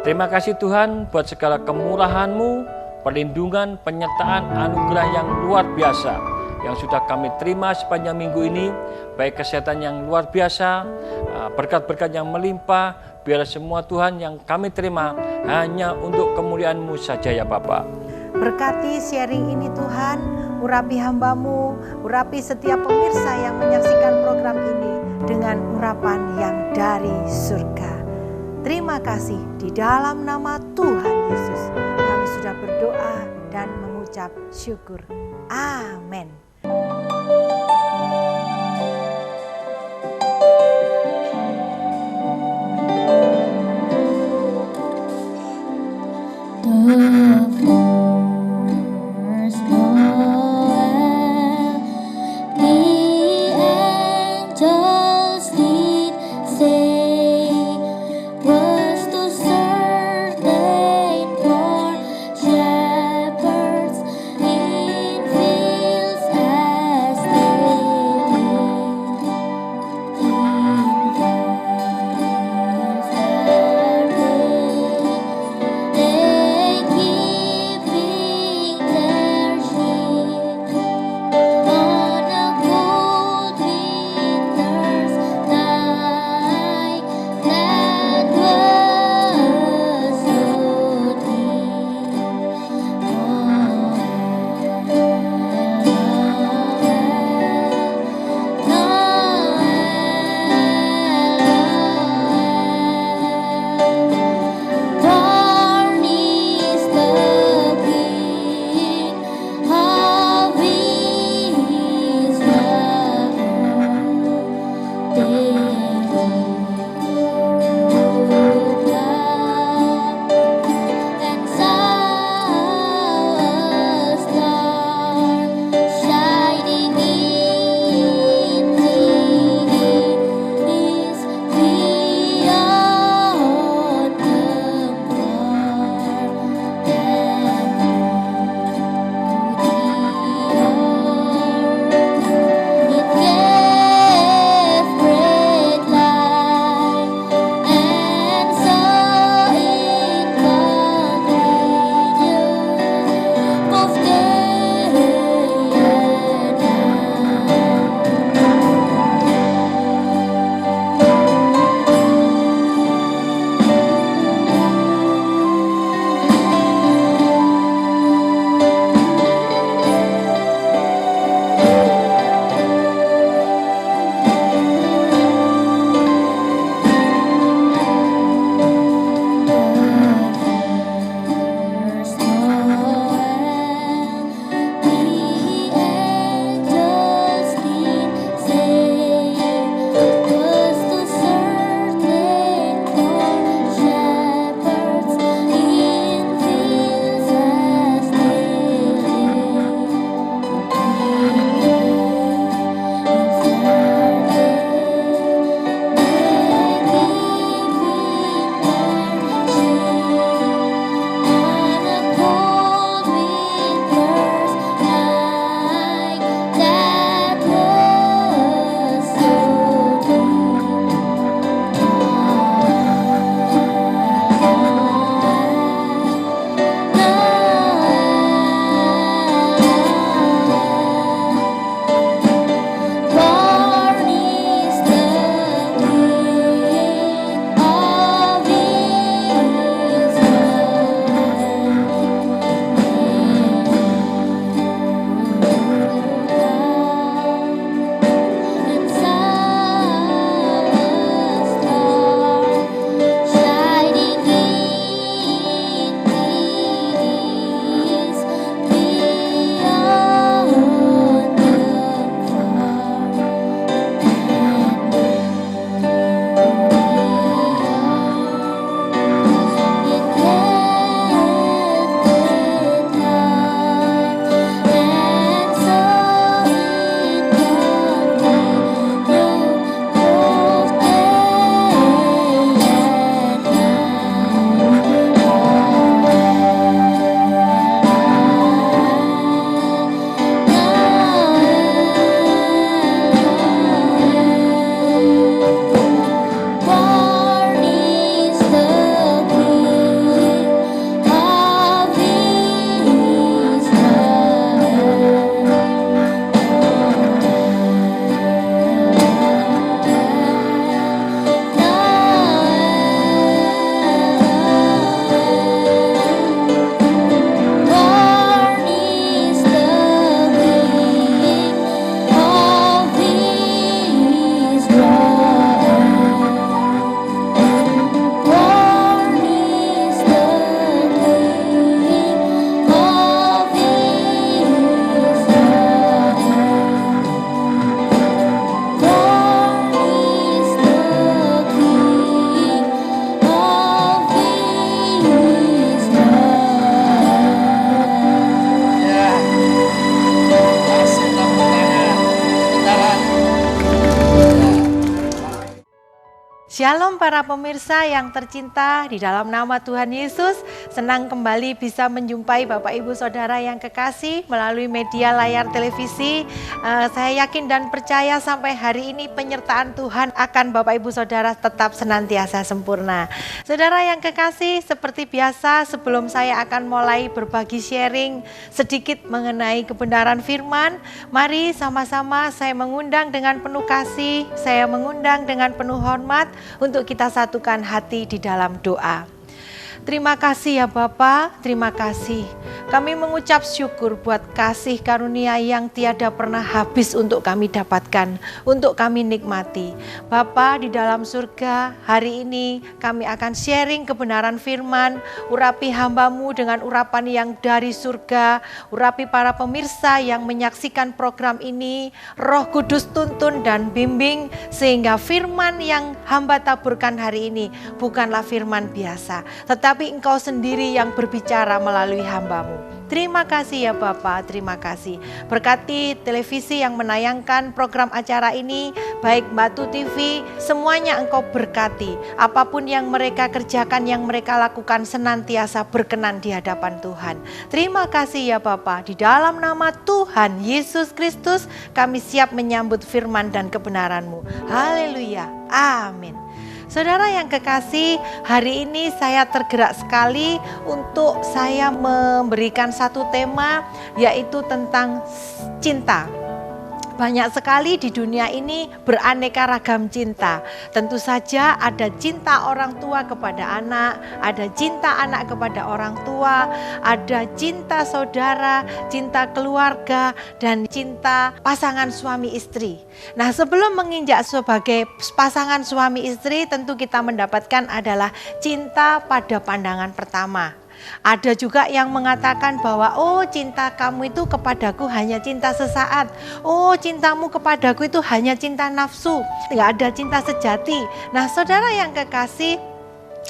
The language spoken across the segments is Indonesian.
Terima kasih Tuhan buat segala kemurahan-Mu, perlindungan, penyertaan, anugerah yang luar biasa yang sudah kami terima sepanjang minggu ini, baik kesehatan yang luar biasa, berkat-berkat yang melimpah, biar semua Tuhan yang kami terima hanya untuk kemuliaan-Mu saja ya Bapa. Berkati sharing ini Tuhan, urapi hamba-Mu, urapi setiap pemirsa yang menyaksikan program ini dengan urapan yang dari surga. Terima kasih di dalam nama Tuhan Yesus. Kami sudah berdoa dan mengucap syukur. Amin. Shalom para pemirsa yang tercinta, di dalam nama Tuhan Yesus, senang kembali bisa menjumpai Bapak Ibu Saudara yang kekasih melalui media layar televisi. Saya yakin dan percaya sampai hari ini penyertaan Tuhan akan Bapak Ibu Saudara tetap senantiasa sempurna. Saudara yang kekasih, seperti biasa sebelum saya akan mulai berbagi sharing sedikit mengenai kebenaran firman, mari sama-sama saya mengundang dengan penuh kasih, saya mengundang dengan penuh hormat untuk kita satukan hati di dalam doa. Terima kasih ya Bapa, terima kasih. Kami mengucap syukur buat kasih karunia yang tiada pernah habis untuk kami dapatkan, untuk kami nikmati. Bapa di dalam surga, hari ini kami akan sharing kebenaran firman, urapi hamba-Mu dengan urapan yang dari surga, urapi para pemirsa yang menyaksikan program ini, Roh Kudus tuntun dan bimbing, sehingga firman yang hamba taburkan hari ini bukanlah firman biasa, tetapi Engkau sendiri yang berbicara melalui hamba-Mu. Terima kasih ya Bapa, terima kasih. Berkati televisi yang menayangkan program acara ini, baik Batu TV, semuanya Engkau berkati. Apapun yang mereka kerjakan, yang mereka lakukan senantiasa berkenan di hadapan Tuhan. Terima kasih ya Bapa, di dalam nama Tuhan Yesus Kristus kami siap menyambut firman dan kebenaran-Mu. Haleluya, amin. Saudara yang kekasih, hari ini saya tergerak sekali untuk saya memberikan satu tema, yaitu tentang cinta. Banyak sekali di dunia ini beraneka ragam cinta. Tentu saja ada cinta orang tua kepada anak, ada cinta anak kepada orang tua, ada cinta saudara, cinta keluarga, dan cinta pasangan suami istri. Nah, sebelum menginjak sebagai pasangan suami istri, tentu kita mendapatkan adalah cinta pada pandangan pertama. Ada juga yang mengatakan bahwa cinta kamu itu kepadaku hanya cinta sesaat. Cintamu kepadaku itu hanya cinta nafsu, tidak ada cinta sejati. Nah, saudara yang kekasih,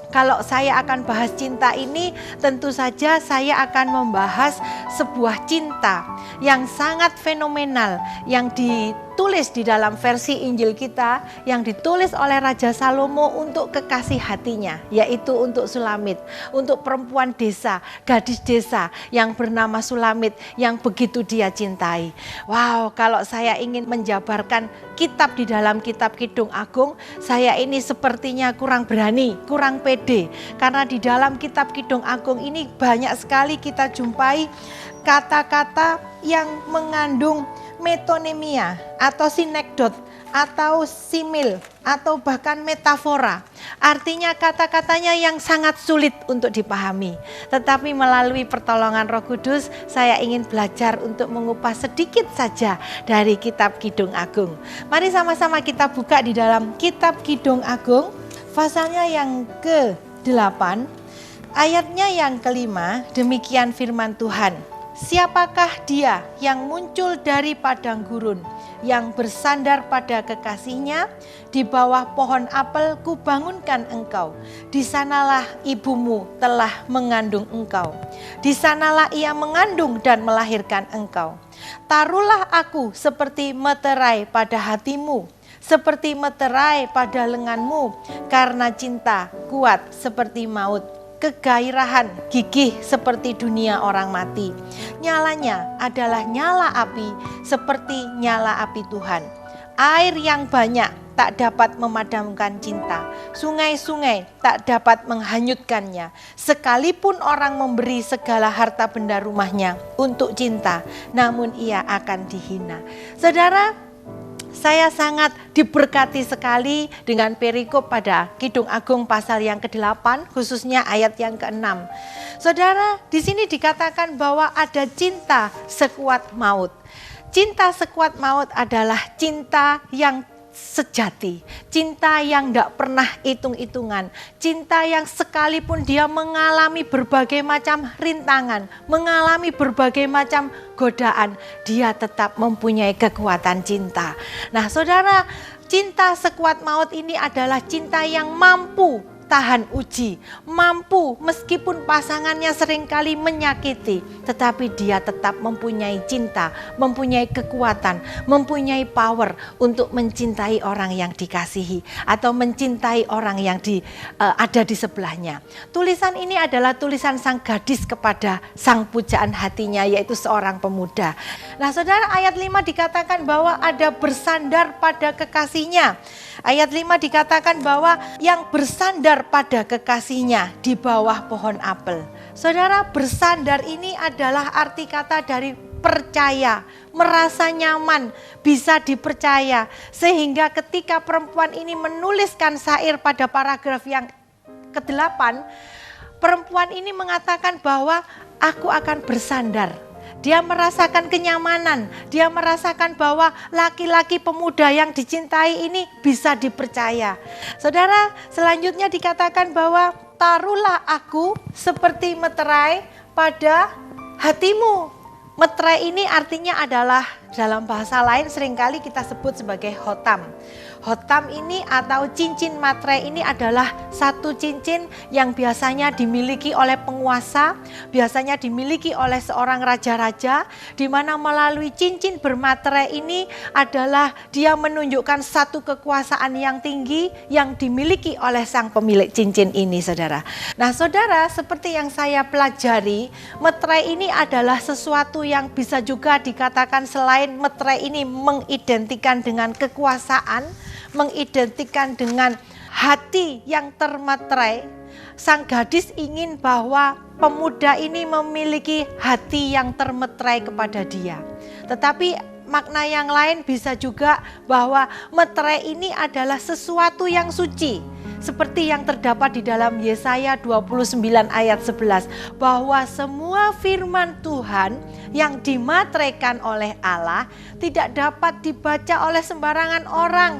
kalau saya akan bahas cinta ini, tentu saja saya akan membahas sebuah cinta yang sangat fenomenal, yang ditulis di dalam versi Injil kita, yang ditulis oleh Raja Salomo untuk kekasih hatinya, yaitu untuk Sulamit, untuk perempuan desa, gadis desa yang bernama Sulamit, yang begitu dia cintai. Wow, kalau saya ingin menjabarkan kitab di dalam kitab Kidung Agung, saya ini sepertinya kurang berani, kurang pede, karena di dalam kitab Kidung Agung ini banyak sekali kita jumpai kata-kata yang mengandung metonemia atau sinekdot atau simil atau bahkan metafora. Artinya kata-katanya yang sangat sulit untuk dipahami. Tetapi melalui pertolongan Roh Kudus, saya ingin belajar untuk mengupas sedikit saja dari kitab Kidung Agung. Mari sama-sama kita buka di dalam kitab Kidung Agung, pasalnya yang ke-8, ayatnya yang ke-5, demikian firman Tuhan. Siapakah dia yang muncul dari padang gurun, yang bersandar pada kekasihnya? Di bawah pohon apel kubangunkan engkau. Di sanalah ibumu telah mengandung engkau. Di sanalah ia mengandung dan melahirkan engkau. Taruhlah aku seperti meterai pada hatimu, seperti meterai pada lenganmu, karena cinta kuat seperti maut, kegairahan gigih seperti dunia orang mati. Nyalanya adalah nyala api seperti nyala api Tuhan. Air yang banyak tak dapat memadamkan cinta. Sungai-sungai tak dapat menghanyutkannya. Sekalipun orang memberi segala harta benda rumahnya untuk cinta, namun ia akan dihina. Saudara, saya sangat diberkati sekali dengan perikop pada Kidung Agung pasal yang ke-8, khususnya ayat yang ke-6. Saudara, di sini dikatakan bahwa ada cinta sekuat maut. Cinta sekuat maut adalah cinta yang sejati, cinta yang tidak pernah hitung-hitungan, cinta yang sekalipun dia mengalami berbagai macam rintangan, mengalami berbagai macam godaan, dia tetap mempunyai kekuatan cinta. Nah saudara, cinta sekuat maut ini adalah cinta yang mampu tahan uji, mampu meskipun pasangannya seringkali menyakiti, tetapi dia tetap mempunyai cinta, mempunyai kekuatan, mempunyai power untuk mencintai orang yang dikasihi atau mencintai orang yang ada di sebelahnya. Tulisan ini adalah tulisan sang gadis kepada sang pujaan hatinya, yaitu seorang pemuda. Nah, saudara, ayat 5 dikatakan bahwa ada bersandar pada kekasihnya. Ayat 5 dikatakan bahwa yang bersandar pada kekasihnya di bawah pohon apel. Saudara, bersandar ini adalah arti kata dari percaya, merasa nyaman, bisa dipercaya. Sehingga ketika perempuan ini menuliskan syair pada paragraf yang ke-8, perempuan ini mengatakan bahwa aku akan bersandar. Dia merasakan kenyamanan, dia merasakan bahwa laki-laki pemuda yang dicintai ini bisa dipercaya. Saudara, selanjutnya dikatakan bahwa taruhlah aku seperti meterai pada hatimu. Meterai ini artinya adalah, dalam bahasa lain seringkali kita sebut sebagai hotam. Hotam ini atau cincin materai ini adalah satu cincin yang biasanya dimiliki oleh penguasa, biasanya dimiliki oleh seorang raja-raja, di mana melalui cincin bermaterai ini adalah dia menunjukkan satu kekuasaan yang tinggi yang dimiliki oleh sang pemilik cincin ini, saudara. Nah, saudara, seperti yang saya pelajari, materai ini adalah sesuatu yang bisa juga dikatakan selain materai ini mengidentikan dengan kekuasaan, mengidentikan dengan hati yang termaterai. Sang gadis ingin bahwa pemuda ini memiliki hati yang termeterai kepada dia. Tetapi makna yang lain bisa juga bahwa meterai ini adalah sesuatu yang suci. Seperti yang terdapat di dalam Yesaya 29 ayat 11. Bahwa semua firman Tuhan yang dimateraikan oleh Allah tidak dapat dibaca oleh sembarangan orang.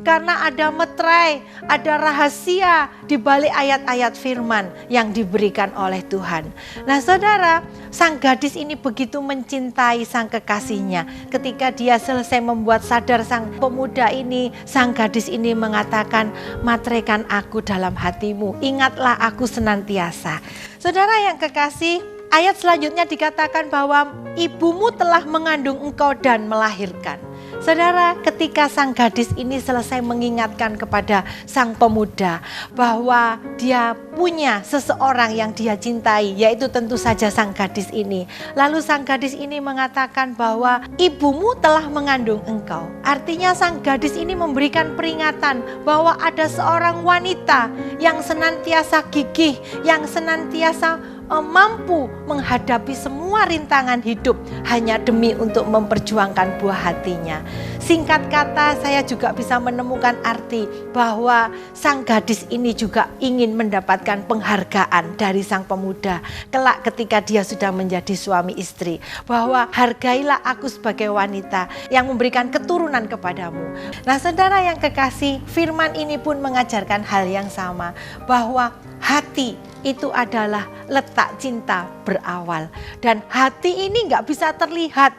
Karena ada meterai, ada rahasia di balik ayat-ayat firman yang diberikan oleh Tuhan. Nah, saudara, sang gadis ini begitu mencintai sang kekasihnya. Ketika dia selesai membuat sadar sang pemuda ini, sang gadis ini mengatakan, materaikan aku dalam hatimu, ingatlah aku senantiasa. Saudara yang kekasih, ayat selanjutnya dikatakan bahwa ibumu telah mengandung engkau dan melahirkan. Saudara, ketika sang gadis ini selesai mengingatkan kepada sang pemuda bahwa dia punya seseorang yang dia cintai, yaitu tentu saja sang gadis ini. Lalu sang gadis ini mengatakan bahwa ibumu telah mengandung engkau. Artinya sang gadis ini memberikan peringatan bahwa ada seorang wanita yang senantiasa gigih, yang senantiasa mampu menghadapi semua rintangan hidup hanya demi untuk memperjuangkan buah hatinya. Singkat kata, saya juga bisa menemukan arti bahwa sang gadis ini juga ingin mendapatkan penghargaan dari sang pemuda kelak ketika dia sudah menjadi suami istri, bahwa hargailah aku sebagai wanita yang memberikan keturunan kepadamu. Nah, saudara yang kekasih, firman ini pun mengajarkan hal yang sama, bahwa hati itu adalah letak cinta berawal. Dan hati ini gak bisa terlihat.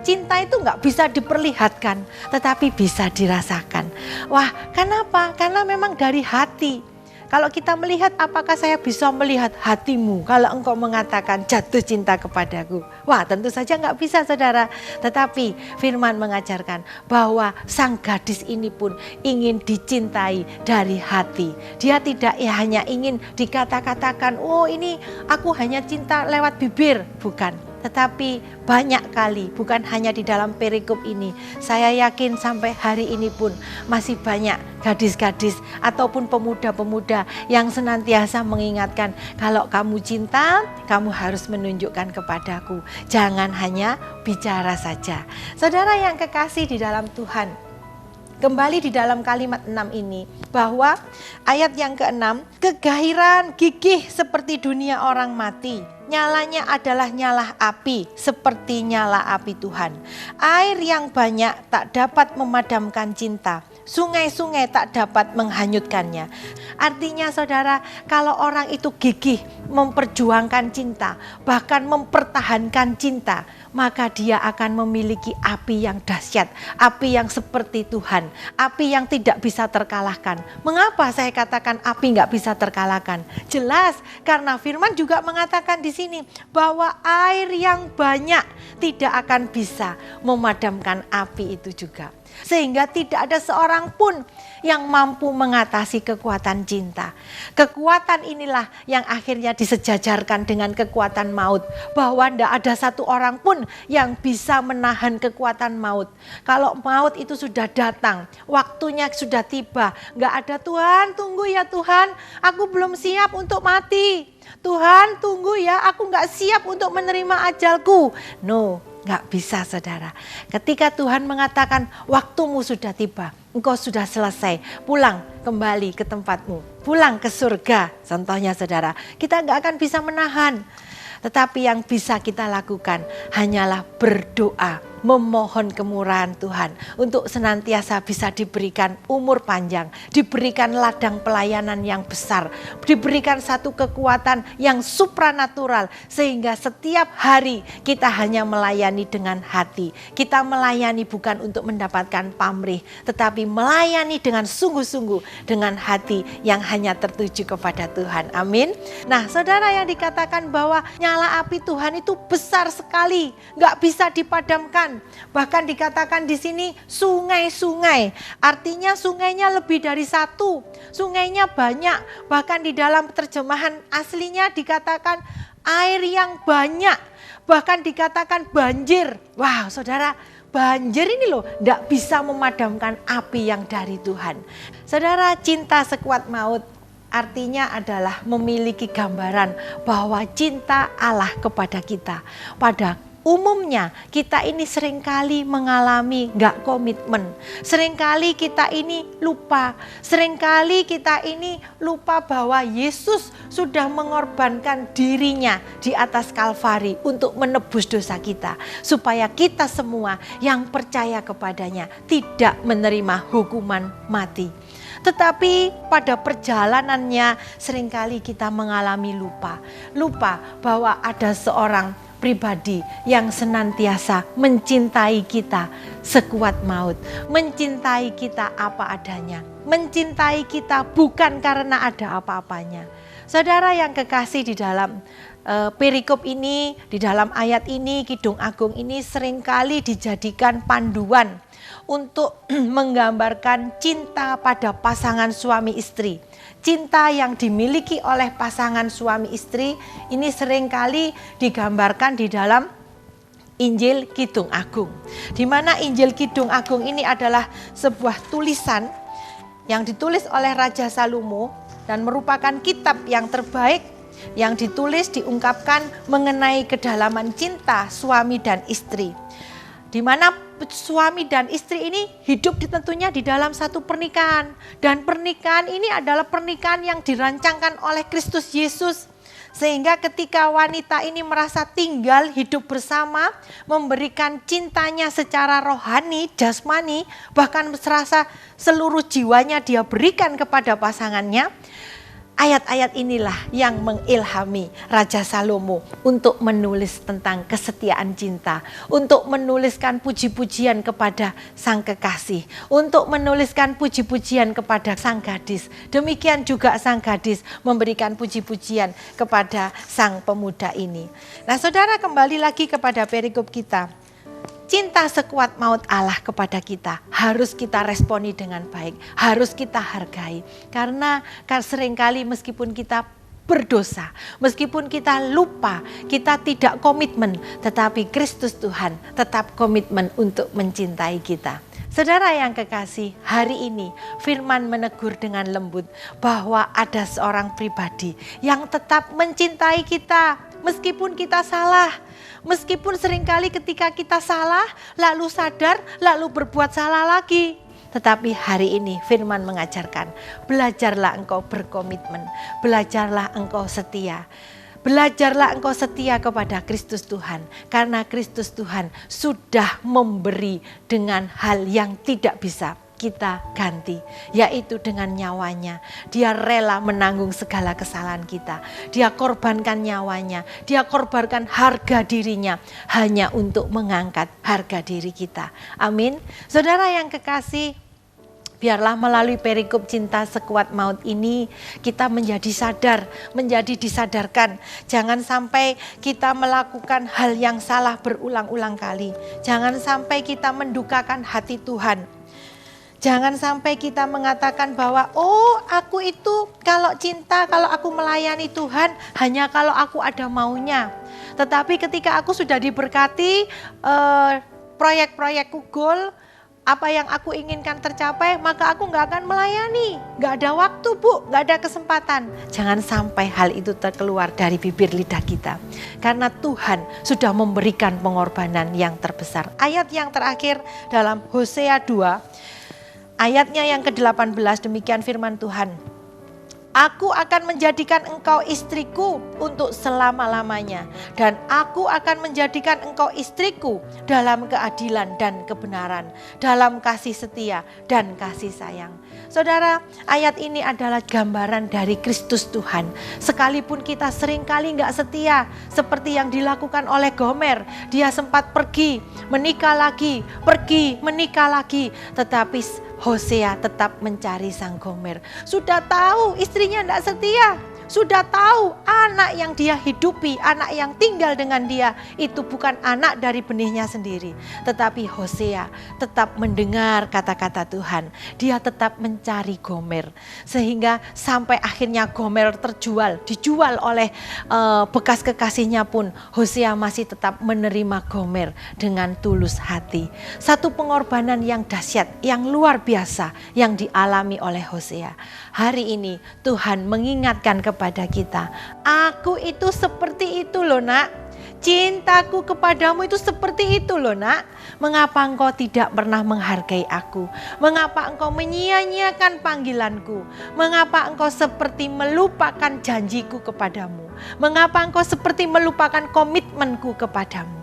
Cinta itu gak bisa diperlihatkan, tetapi bisa dirasakan. Wah, kenapa? Karena memang dari hati. Kalau kita melihat, apakah saya bisa melihat hatimu kalau engkau mengatakan jatuh cinta kepadaku? Wah, tentu saja nggak bisa, saudara. Tetapi firman mengajarkan bahwa sang gadis ini pun ingin dicintai dari hati. Dia tidak hanya ingin dikata-katakan, oh ini aku hanya cinta lewat bibir. Bukan. Tetapi banyak kali, bukan hanya di dalam perikop ini, saya yakin sampai hari ini pun masih banyak gadis-gadis ataupun pemuda-pemuda yang senantiasa mengingatkan, kalau kamu cinta, kamu harus menunjukkan kepadaku. Jangan hanya bicara saja. Saudara yang kekasih di dalam Tuhan, kembali di dalam kalimat 6 ini, bahwa ayat yang ke-6, kegahiran gigih seperti dunia orang mati. Nyalanya adalah nyala api, seperti nyala api Tuhan. Air yang banyak tak dapat memadamkan cinta. sungai-sungai tak dapat menghanyutkannya. Artinya saudara, kalau orang itu gigih memperjuangkan cinta, bahkan mempertahankan cinta, maka dia akan memiliki api yang dahsyat, api yang seperti Tuhan, api yang tidak bisa terkalahkan. Mengapa saya katakan api nggak bisa terkalahkan? Jelas, karena firman juga mengatakan di sini bahwa air yang banyak tidak akan bisa memadamkan api itu juga. Sehingga tidak ada seorang pun yang mampu mengatasi kekuatan cinta. Kekuatan inilah yang akhirnya disejajarkan dengan kekuatan maut. Bahwa tidak ada satu orang pun yang bisa menahan kekuatan maut. Kalau maut itu sudah datang, waktunya sudah tiba. Nggak ada, Tuhan tunggu ya Tuhan, aku belum siap untuk mati. Tuhan tunggu ya, aku nggak siap untuk menerima ajalku. No. Nggak bisa saudara. Ketika Tuhan mengatakan waktumu sudah tiba, engkau sudah selesai, pulang kembali ke tempatmu, pulang ke surga. Contohnya saudara, kita nggak akan bisa menahan. Tetapi yang bisa kita lakukan hanyalah berdoa, memohon kemurahan Tuhan untuk senantiasa bisa diberikan umur panjang, diberikan ladang pelayanan yang besar, diberikan satu kekuatan yang supranatural sehingga setiap hari kita hanya melayani dengan hati. Kita melayani bukan untuk mendapatkan pamrih, tetapi melayani dengan sungguh-sungguh dengan hati yang hanya tertuju kepada Tuhan. Amin. Nah, saudara, yang dikatakan bahwa nyala api Tuhan itu besar sekali, nggak bisa dipadamkan. Bahkan dikatakan di sini sungai-sungai, artinya sungainya lebih dari satu, sungainya banyak. Bahkan di dalam terjemahan aslinya dikatakan air yang banyak, bahkan dikatakan banjir. Wow, saudara, banjir ini loh nggak bisa memadamkan api yang dari Tuhan. Saudara, cinta sekuat maut artinya adalah memiliki gambaran bahwa cinta Allah kepada kita. Pada umumnya kita ini seringkali mengalami gak komitmen. Seringkali kita ini lupa. Seringkali kita ini lupa bahwa Yesus sudah mengorbankan dirinya di atas Kalvari untuk menebus dosa kita. Supaya kita semua yang percaya kepadanya tidak menerima hukuman mati. Tetapi pada perjalanannya seringkali kita mengalami lupa. Lupa bahwa ada seorang pribadi yang senantiasa mencintai kita sekuat maut, mencintai kita apa adanya, mencintai kita bukan karena ada apa-apanya. Saudara yang kekasih, di dalam perikop ini, di dalam ayat ini, Kidung Agung ini seringkali dijadikan panduan untuk menggambarkan cinta pada pasangan suami istri. Cinta yang dimiliki oleh pasangan suami istri ini seringkali digambarkan di dalam Injil Kidung Agung. Di mana Injil Kidung Agung ini adalah sebuah tulisan yang ditulis oleh Raja Salomo dan merupakan kitab yang terbaik yang ditulis diungkapkan mengenai kedalaman cinta suami dan istri. Di mana suami dan istri ini hidup tentunya di dalam satu pernikahan. Dan pernikahan ini adalah pernikahan yang dirancangkan oleh Kristus Yesus. Sehingga ketika wanita ini merasa tinggal hidup bersama, memberikan cintanya secara rohani, jasmani, bahkan serasa seluruh jiwanya dia berikan kepada pasangannya. Ayat-ayat inilah yang mengilhami Raja Salomo untuk menulis tentang kesetiaan cinta, untuk menuliskan puji-pujian kepada sang kekasih, untuk menuliskan puji-pujian kepada sang gadis. Demikian juga sang gadis memberikan puji-pujian kepada sang pemuda ini. Nah, saudara, kembali lagi kepada perikop kita. Cinta sekuat maut Allah kepada kita harus kita responi dengan baik, harus kita hargai. Karena seringkali meskipun kita berdosa, meskipun kita lupa, kita tidak komitmen, tetapi Kristus Tuhan tetap komitmen untuk mencintai kita. Saudara yang kekasih, hari ini firman menegur dengan lembut bahwa ada seorang pribadi yang tetap mencintai kita meskipun kita salah. Meskipun seringkali ketika kita salah, lalu sadar, lalu berbuat salah lagi. Tetapi hari ini firman mengajarkan, belajarlah engkau berkomitmen, belajarlah engkau setia. Belajarlah engkau setia kepada Kristus Tuhan. Karena Kristus Tuhan sudah memberi dengan hal yang tidak bisa kita ganti, yaitu dengan nyawanya. Dia rela menanggung segala kesalahan kita. Dia korbankan nyawanya, dia korbankan harga dirinya hanya untuk mengangkat harga diri kita. Amin. Saudara yang kekasih, biarlah melalui perikop cinta sekuat maut ini kita menjadi sadar, menjadi disadarkan. Jangan sampai kita melakukan hal yang salah berulang-ulang kali. Jangan sampai kita mendukakan hati Tuhan. Jangan sampai kita mengatakan bahwa aku itu kalau cinta, kalau aku melayani Tuhan hanya kalau aku ada maunya. Tetapi ketika aku sudah diberkati, proyek-proyekku goal, apa yang aku inginkan tercapai, maka aku gak akan melayani. Gak ada waktu Bu, gak ada kesempatan. Jangan sampai hal itu terkeluar dari bibir lidah kita. Karena Tuhan sudah memberikan pengorbanan yang terbesar. Ayat yang terakhir dalam Hosea 2, ayatnya yang ke-18, demikian firman Tuhan. Aku akan menjadikan engkau istriku untuk selama-lamanya. Dan aku akan menjadikan engkau istriku dalam keadilan dan kebenaran. Dalam kasih setia dan kasih sayang. Saudara, ayat ini adalah gambaran dari Kristus Tuhan. Sekalipun kita seringkali gak setia. Seperti yang dilakukan oleh Gomer. Dia sempat pergi, menikah lagi, pergi, menikah lagi. Tetapi Hosea tetap mencari sang Gomer. Sudah tahu istrinya tidak setia. Sudah tahu anak yang dia hidupi, anak yang tinggal dengan dia itu bukan anak dari benihnya sendiri. Tetapi Hosea tetap mendengar kata-kata Tuhan. Dia tetap mencari Gomer. Sehingga sampai akhirnya Gomer dijual oleh bekas kekasihnya pun. Hosea masih tetap menerima Gomer dengan tulus hati. Satu pengorbanan yang dahsyat, yang luar biasa yang dialami oleh Hosea. Hari ini Tuhan mengingatkan kepada kita, aku itu seperti itu loh nak. Cintaku kepadamu itu seperti itu loh nak. Mengapa engkau tidak pernah menghargai aku? Mengapa engkau menyia-nyiakan panggilanku? Mengapa engkau seperti melupakan janjiku kepadamu? Mengapa engkau seperti melupakan komitmenku kepadamu?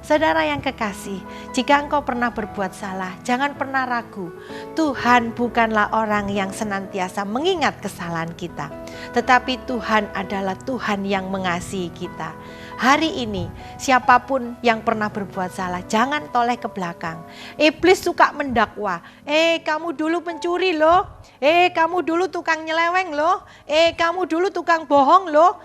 Saudara yang kekasih, jika engkau pernah berbuat salah, jangan pernah ragu. Tuhan bukanlah orang yang senantiasa mengingat kesalahan kita. Tetapi Tuhan adalah Tuhan yang mengasihi kita. Hari ini, siapapun yang pernah berbuat salah, jangan toleh ke belakang. Iblis suka mendakwa. Kamu dulu pencuri loh. Kamu dulu tukang nyeleweng loh. Kamu dulu tukang bohong loh.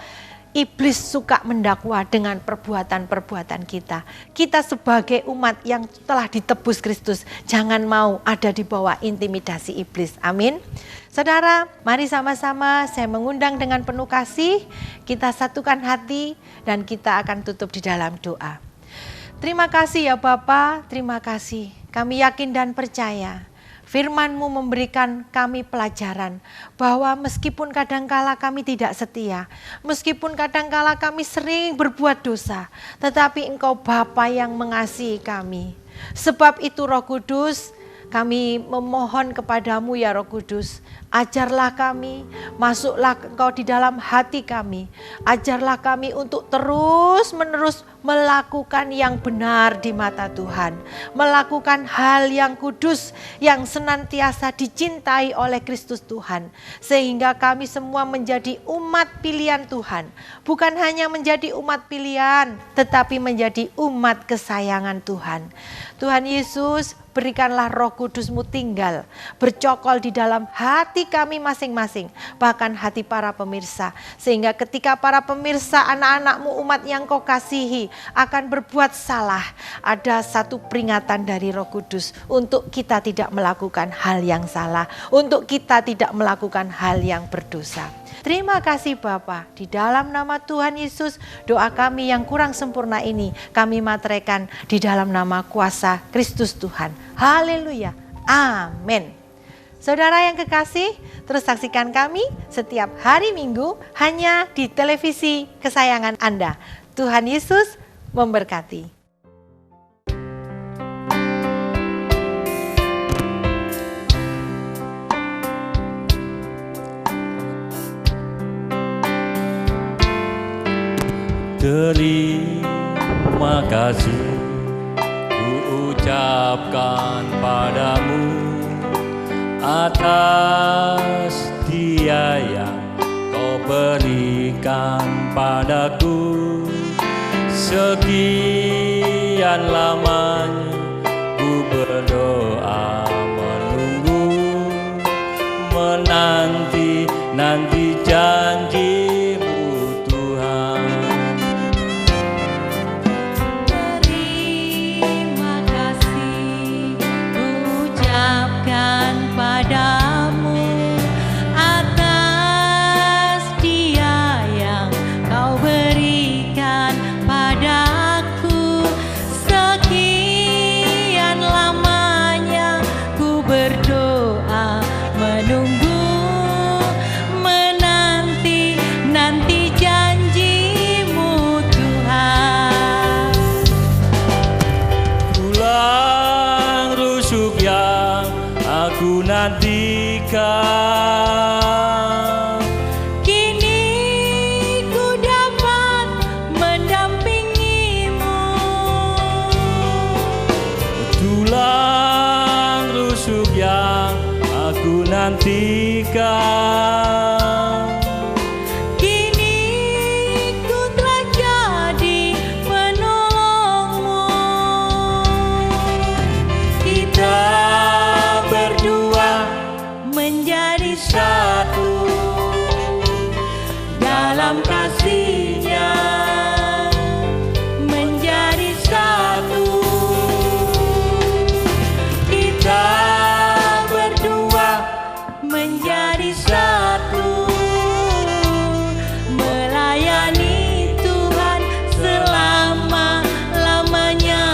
Iblis suka mendakwa dengan perbuatan-perbuatan kita. Kita sebagai umat yang telah ditebus Kristus, jangan mau ada di bawah intimidasi iblis. Amin. Saudara, mari sama-sama saya mengundang dengan penuh kasih. Kita satukan hati dan kita akan tutup di dalam doa. Terima kasih ya Bapa, terima kasih. Kami yakin dan percaya Firman-Mu memberikan kami pelajaran bahwa meskipun kadangkala kami tidak setia, meskipun kadangkala kami sering berbuat dosa, tetapi Engkau Bapa yang mengasihi kami. Sebab itu Roh Kudus, kami memohon kepadamu ya Roh Kudus, ajarlah kami, masuklah Engkau di dalam hati kami. Ajarlah kami untuk terus-menerus melakukan yang benar di mata Tuhan. Melakukan hal yang kudus, yang senantiasa dicintai oleh Kristus Tuhan. Sehingga kami semua menjadi umat pilihan Tuhan. Bukan hanya menjadi umat pilihan, tetapi menjadi umat kesayangan Tuhan. Tuhan Yesus, berikanlah Roh Kudus-Mu tinggal, bercokol di dalam hati kami masing-masing, bahkan hati para pemirsa. Sehingga ketika para pemirsa, anak-anak-Mu, umat yang Kau kasihi, akan berbuat salah, ada satu peringatan dari Roh Kudus untuk kita tidak melakukan hal yang salah, untuk kita tidak melakukan hal yang berdosa. Terima kasih Bapa, di dalam nama Tuhan Yesus, doa kami yang kurang sempurna ini kami materaikan di dalam nama kuasa Kristus Tuhan. Haleluya, amin. Saudara yang kekasih, terus saksikan kami setiap hari Minggu hanya di televisi kesayangan Anda. Tuhan Yesus memberkati. Terima kasih ku ucapkan padamu, atas Dia yang Kau berikan padaku. Sekian lamanya ku berdoa, menunggu, menanti janji-Mu Tuhan. Terima kasih ucapkan padamu atas Dia yang Kau berikan padaku. Sekian lamanya ku berdoa, menunggu, menanti janji-Mu Tuhan. Tulang rusuk yang aku nantikan, Kini ku dapat mendampingi-Mu. tulang rusuk yang aku nantikan. Kini ku telah jadi penolong-Mu. Kita berdua menjadi satu dalam kasih-Nya, menjadi satu. Kita berdua menjadi satu, melayani Tuhan selama-lamanya.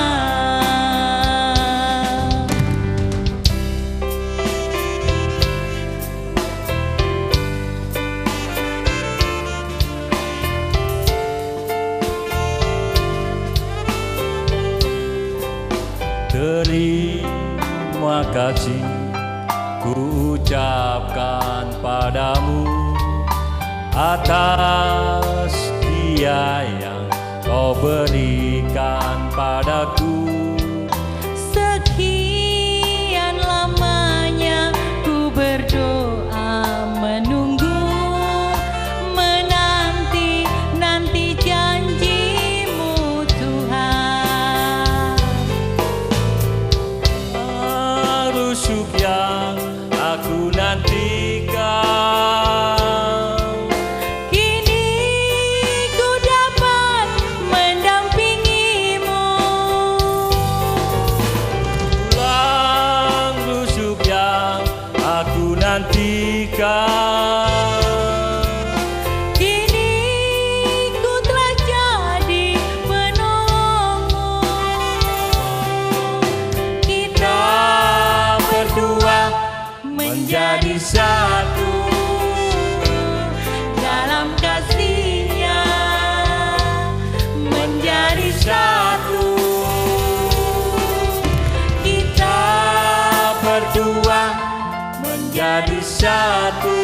Terima kasih ku ucapkan padamu atas Dia yang Kau berikan padaku. Sekian lamanya ku berdoa, menunggu, menanti janji-Mu Tuhan. Rusuk yang aku nantikan, Kini ku dapat mendampingi-Mu. tulang rusuk yang aku nantikan. Kini ku telah jadi penolong-Mu. Kita berdua menjadi satu dalam kasih-Nya, menjadi satu. Kita berdua menjadi satu